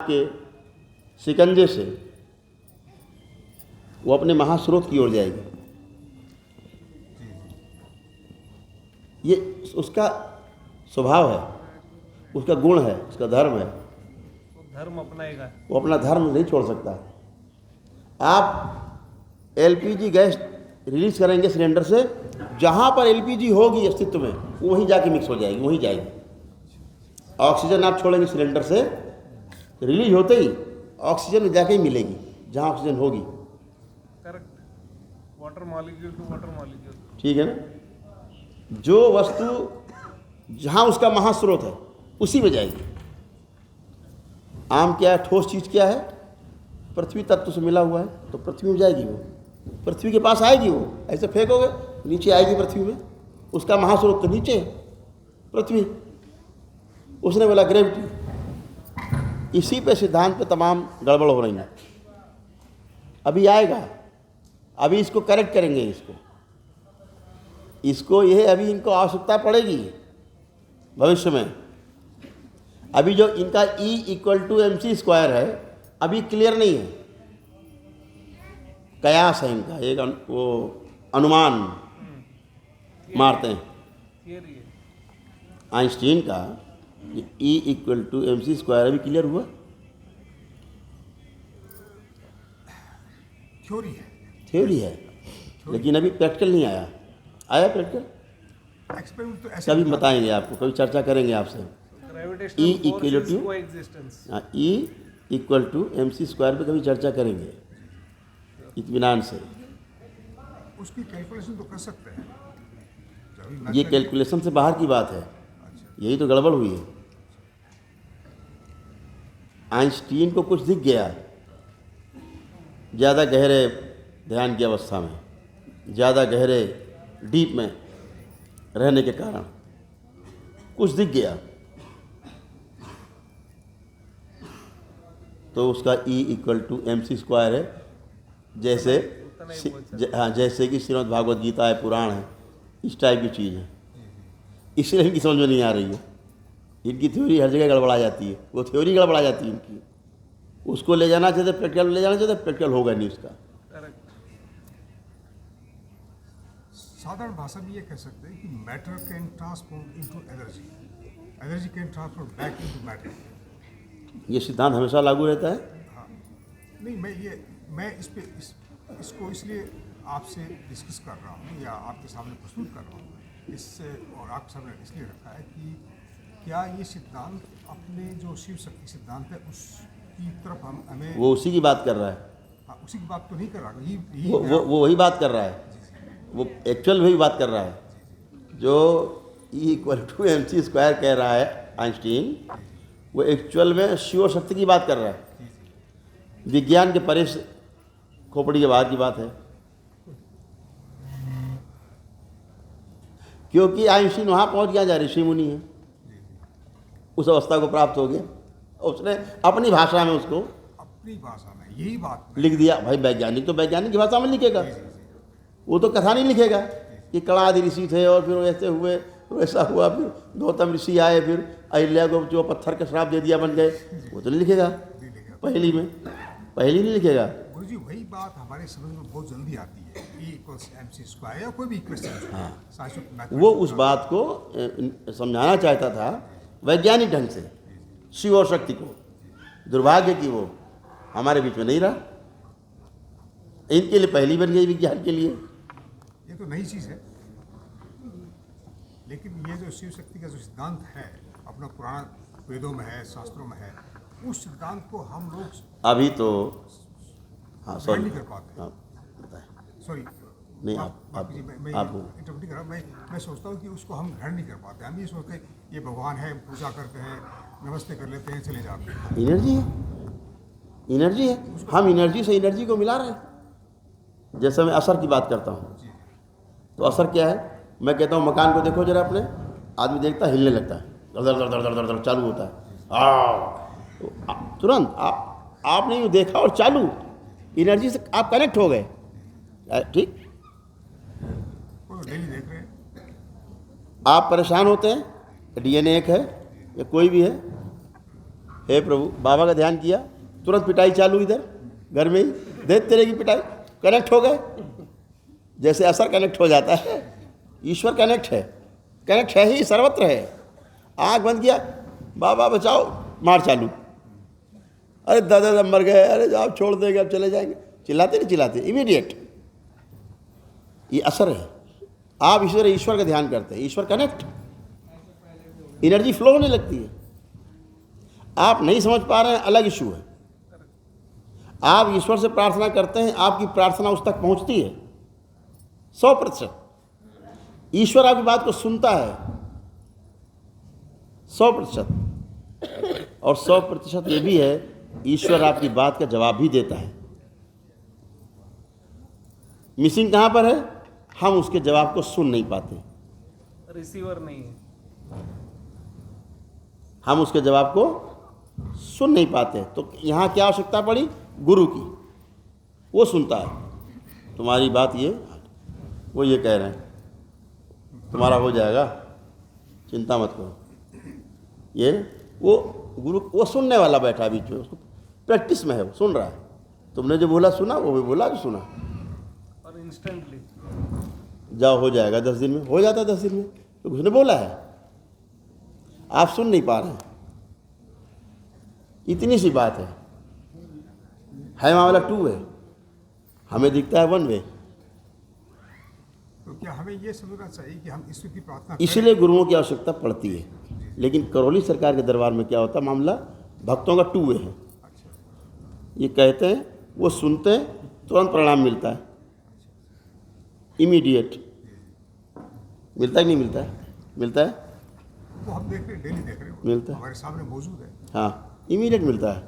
के शिकंजे से वो अपने महास्रोत की ओर जाएगी। ये उसका स्वभाव है, उसका गुण है, उसका धर्म है। धर्म अपनाएगा, वो अपना धर्म नहीं छोड़ सकता। आप एलपीजी गैस रिलीज करेंगे सिलेंडर से, जहाँ पर एलपीजी होगी अस्तित्व में वो वहीं जाके मिक्स हो जाएगी, वहीं जाएगी। ऑक्सीजन आप छोड़ेंगे सिलेंडर से, रिलीज होते ही ऑक्सीजन जाके ही मिलेगी जहाँ ऑक्सीजन होगी। Correct, water molecule to water molecule. ठीक है ना। जो वस्तु जहाँ उसका महास्रोत है उसी में जाएगी। आम क्या है, ठोस चीज़ क्या है, पृथ्वी तत्व से मिला हुआ है, तो पृथ्वी में जाएगी, वो पृथ्वी के पास आएगी। वो ऐसे फेंकोगे नीचे आएगी पृथ्वी में, उसका महास्रोत तो नीचे है पृथ्वी। उसने बोला ग्रेविटी। इसी पे सिद्धांत पे तमाम गड़बड़ हो रही है। अभी आएगा, अभी इसको करेक्ट करेंगे, इसको यह अभी इनको आवश्यकता पड़ेगी भविष्य में। अभी जो इनका E = mc² है अभी क्लियर नहीं है, कयास है इनका, एक वो अनुमान मारते हैं। थियरी है आइंस्टीन का E = mc² अभी क्लियर हुआ, थ्योरी है, लेकिन अभी प्रैक्टिकल नहीं आया। आया प्रैक्टिकल, एक्सपेरिमेंट तो ऐसे कभी बताएंगे आपको, कभी चर्चा करेंगे आपसे। Gravitational E forces = coexistence. E = mc² पे कभी चर्चा करेंगे इत्मीनान से। उसकी कैलकुलेशन तो कर सकते हैं। ये कैलकुलेशन से बाहर की बात है, यही तो गड़बड़ हुई है। आइंस्टीन को कुछ दिख गया ज़्यादा गहरे ध्यान की अवस्था में, ज़्यादा गहरे डीप में रहने के कारण कुछ दिख गया, तो उसका E = mc² है। जैसे हाँ, जैसे कि श्रीमद् भागवत गीता है, पुराण है, इस टाइप की चीज़ है। इसलिए इनकी समझ में नहीं आ रही है। इनकी थ्योरी हर जगह गड़बड़ा जाती है, वो थ्योरी गड़बड़ा जाती है इनकी। उसको ले जाना चाहते, प्रैक्टिकल ले जाना चाहते, प्रैक्टिकल होगा नहीं उसका। साधारण भाषा में ये कह सकते हैं कि matter can transform into energy, energy can transform back into matter. ये सिद्धांत हमेशा लागू रहता है। हाँ, नहीं, मैं इसको इसलिए आपसे डिस्कस कर रहा हूँ या आपके सामने प्रस्तुत कर रहा हूँ इससे, और आपके सामने इसलिए रखा है कि क्या ये सिद्धांत अपने जो शिव शक्ति सिद्धांत है उसकी तरफ हमें, वो उसी की बात कर रहा है। हाँ, उसी की बात तो नहीं कर रहा, वो वही बात कर रहा है, वो एक्चुअल वही बात कर रहा है। जो E = mc² कह रहा है आइंस्टीन, वो एक्चुअल में शिव शक्ति की बात कर रहा है। विज्ञान के परे से खोपड़ी के बाहर की बात है, क्योंकि आइंस्टीन वहाँ पहुँच गया जहाँ ऋषि मुनि है, उस अवस्था को प्राप्त हो गया। उसने अपनी भाषा में उसको, अपनी भाषा में यही बात लिख दिया। भाई वैज्ञानिक तो वैज्ञानिक की भाषा में लिखेगा, वो तो कथा नहीं लिखेगा कि कणादि ऋषि थे और फिर ऐसे हुए, फिर ऐसा हुआ, फिर गौतम ऋषि आए, फिर अहिल्या को जो पत्थर का श्राप दे दिया बन गए, वो तो नहीं लिखेगा। पहली नहीं लिखेगा। गुरु जी, वही बात हमारे समझ में बहुत जल्दी आती है। E = mc² या कोई भी इक्वेशन, हाँ, वो उस बात को समझाना चाहता था वैज्ञानिक ढंग से, शिव और शक्ति को। दुर्भाग्य कि वो हमारे बीच में नहीं रहा। इनके लिए पहली बन गई विज्ञान के लिए। ये तो नई चीज़ है, लेकिन ये जो शिव शक्ति का जो सिद्धांत है अपना पुराना वेदों में है, शास्त्रों में है, उस सिद्धांत को हम लोग अभी तो हाँ, ग्रहण नहीं कर पाते। हाँ, बताएं। सॉरी, नहीं, मैं आप इंटरप्रेट कर रहा हूँ। मैं सोचता हूँ कि उसको हम ग्रहण नहीं कर पाते। हम ये सोचते हैं ये भगवान है, पूजा करते हैं, नमस्ते कर लेते हैं, चले जाते हैं। एनर्जी है, हम एनर्जी से एनर्जी को मिला रहे हैं। जैसे मैं असर की बात करता हूँ, तो असर क्या है? मैं कहता हूँ मकान को देखो जरा अपने, आदमी देखता है हिलने लगता है, दर दर दर दर दर चालू होता है। तो तुरंत आपने यूँ देखा और चालू, एनर्जी से आप कनेक्ट हो गए। ठीक, डेली देख रहे हैं। आप परेशान होते हैं, डीएनए एक है या कोई भी है, हे प्रभु, बाबा का ध्यान किया, तुरंत पिटाई चालू इधर घर में ही, दे तेरे की पिटाई, कनेक्ट हो गए। जैसे असर कनेक्ट हो जाता है, ईश्वर कनेक्ट है ही, सर्वत्र है। आँख बंद किया, बाबा बचाओ, मार चालू। अरे दादा मर गए, अरे आप छोड़ देंगे, अब चले जाएंगे, चिल्लाते नहीं चिल्लाते, इमीडिएट। ये असर है। आप ईश्वर का ध्यान करते हैं, ईश्वर कनेक्ट, एनर्जी फ्लो होने लगती है। आप नहीं समझ पा रहे हैं, अलग इशू है। आप ईश्वर से प्रार्थना करते हैं, आपकी प्रार्थना उस तक पहुंचती है 100%। ईश्वर आपकी बात को सुनता है 100%, और 100% ये भी है, ईश्वर आपकी बात का जवाब भी देता है। मिसिंग कहाँ पर है? हम उसके जवाब को सुन नहीं पाते, रिसीवर नहीं है। हम उसके जवाब को सुन नहीं पाते। तो यहाँ क्या आवश्यकता पड़ी? गुरु की। वो सुनता है तुम्हारी बात, वो ये कह रहे हैं, तुम्हारा हो जाएगा, चिंता मत करो। ये वो गुरु, वो सुनने वाला बैठा बीच में, उसको प्रैक्टिस में है, वो सुन रहा है। तुमने जो बोला सुना, वो भी बोला भी सुना, और इंस्टेंटली जाओ हो जाएगा 10 दिन में, हो जाता है 10 दिन में, तो उसने बोला है, आप सुन नहीं पा रहे हैं। इतनी सी बात है मामला 2 वे, हमें दिखता है 1 वे। तो क्या हमें ये समझना चाहिए कि हम ईश्वर की प्रार्थना इसलिए गुरुओं की आवश्यकता पड़ती है। लेकिन करौली सरकार के दरबार में क्या होता है, मामला भक्तों का 2 वे है। अच्छा, ये कहते हैं, वो सुनते हैं, तुरंत परिणाम मिलता है, इमीडिएट। मिलता है कि नहीं मिलता है? मिलता है, वो हम देख रहे हैं, डेली देख रहे हैं, मिलता है। हमारे सामने मौजूद है। हाँ, इमीडिएट मिलता है।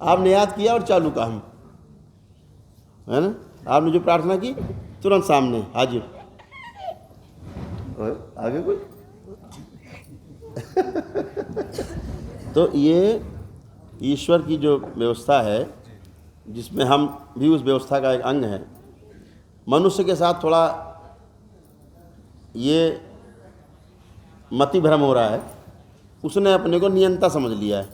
आपने याद किया और चालू काम, है ना? आपने जो प्रार्थना की, तुरंत सामने हाजिर। और आगे कोई तो ये ईश्वर की जो व्यवस्था है, जिसमें हम भी उस व्यवस्था का एक अंग है। मनुष्य के साथ थोड़ा ये मति भ्रम हो रहा है, उसने अपने को नियंता समझ लिया है।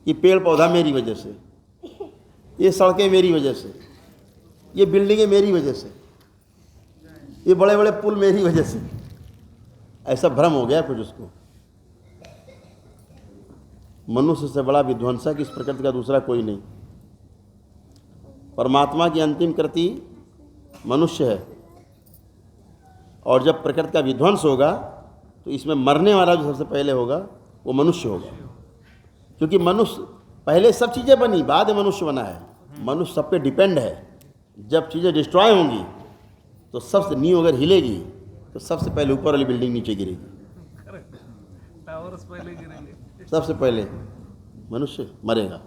ये पेड़ पौधा मेरी वजह से, ये सड़कें मेरी वजह से, ये बिल्डिंगें मेरी वजह से, ये बड़े बड़े पुल मेरी वजह से, ऐसा भ्रम हो गया कुछ उसको। मनुष्य से बड़ा विध्वंसक इस प्रकृति का दूसरा कोई नहीं। परमात्मा की अंतिम कृति मनुष्य है, और जब प्रकृति का विध्वंस होगा तो इसमें मरने वाला जो सबसे पहले होगा वो मनुष्य होगा। क्योंकि मनुष्य पहले सब चीज़ें बनी, बाद में मनुष्य बना है। मनुष्य सब पे डिपेंड है। जब चीज़ें डिस्ट्रॉय होंगी तो सबसे नींव अगर हिलेगी तो सबसे पहले ऊपर वाली बिल्डिंग नीचे गिरेगी, टावर्स पहले गिरेंगे। सबसे पहले मनुष्य मरेगा।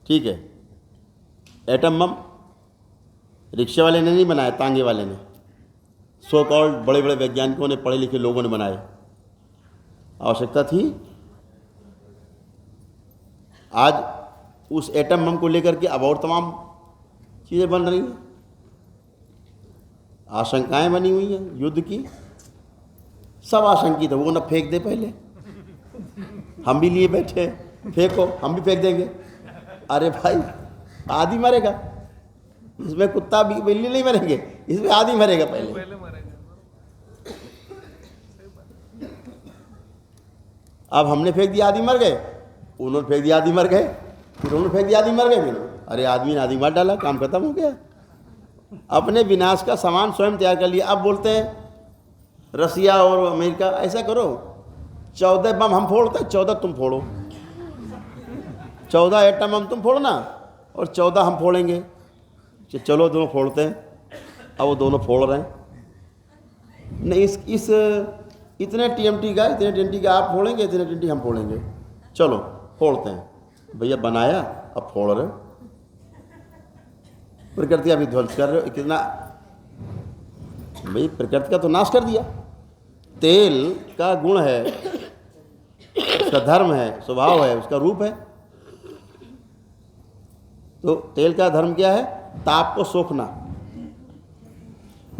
ठीक है, एटम बम रिक्शे वाले ने नहीं बनाया, तांगे वाले ने, सो कॉल्ड बड़े बड़े वैज्ञानिकों ने, पढ़े लिखे लोगों ने बनाए। आवश्यकता थी? आज उस एटम बम को लेकर के अब और तमाम चीज़ें बन रही हैं, आशंकाएं बनी हुई हैं युद्ध की। सब आशंकित है, वो न फेंक दे पहले, हम भी लिए बैठे हैं, फेंको, हम भी फेंक देंगे। अरे भाई, आदमी मरेगा इसमें, कुत्ता भी बिल्ली नहीं मरेंगे, इसमें आदमी मरेगा पहले मरेगा। अब हमने फेंक दिया, आदमी मर गए, उन्होंने फेंक दिया, आदमी मर गए, फिर उन्होंने फेंक दिया, आदमी मर गए, फिर अरे आदमी ने आदमी मार डाला, काम खत्म हो गया। अपने विनाश का सामान स्वयं तैयार कर लिया। अब बोलते हैं रसिया और अमेरिका, ऐसा करो 14 बम हम फोड़ते हैं, 14 तुम फोड़ो, 14 एटम बम तुम फोड़ना और 14 हम फोड़ेंगे। चलो दोनों फोड़ते हैं। अब वो दोनों फोड़ रहे हैं। नहीं, इस इतने TMT का, इतने TNT का आप फोड़ेंगे, इतने TNT हम फोड़ेंगे, चलो फोड़ते हैं। भैया बनाया, अब फोड़ रहे, प्रकृति का विध्वंस कर रहे हो। कितना भाई, प्रकृति का तो नाश कर दिया। तेल का गुण है, उसका धर्म है, स्वभाव है, उसका रूप है। तो तेल का धर्म क्या है? ताप को सोखना।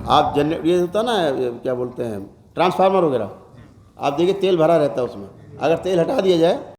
आप ये होता ना, क्या बोलते हैं, ट्रांसफार्मर वगैरह, आप देखिए तेल भरा रहता है उसमें, अगर तेल हटा दिया जाए